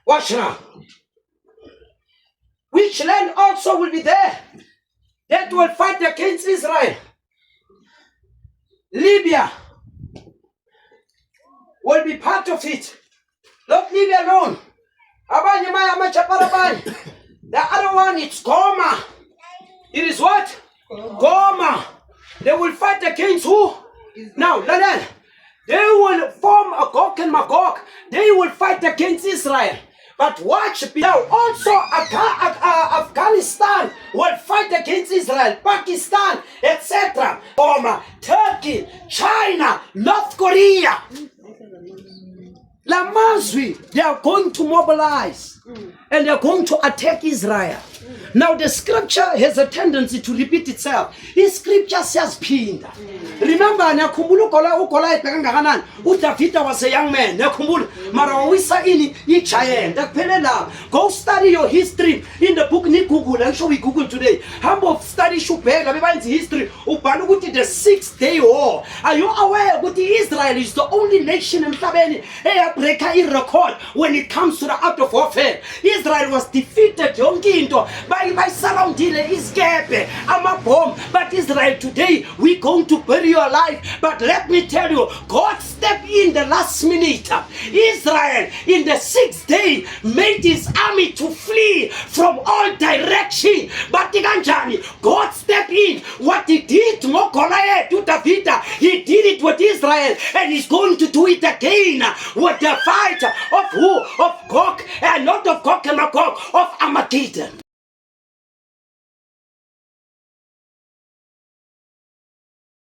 Watch now. Which land also will be there that will fight against Israel? Libya will be part of it. Not Libya alone. The other one is Goma. It is what? Goma. They will fight against who? Now, Ladan. They will form a Gog and Magog. They will fight against Israel. But watch now. Also, Afghanistan will fight against Israel. Pakistan, etc. Turkey, China, North Korea. Lamazwi, they are going to mobilize and they are going to attack Israel. Now the scripture has a tendency to repeat itself. The scripture says pinda. Remember, David was a young man. Go study your history in the book Google. I'm sure we Google today. How study history? The 6 Day War. Are you aware that Israel is the only nation in record when it comes to the art of warfare? Israel was defeated by surrounding Iskepe, bomb. But Israel today, we're going to bury your life. But let me tell you, God stepped in the last minute. Israel, in the 6th day, made his army to flee from all directions. But God stepped in. What he did to David, he did it with Israel, and he's going to do it again with the fight of who? Of Gog, and not of Gog and Magog, of Armageddon.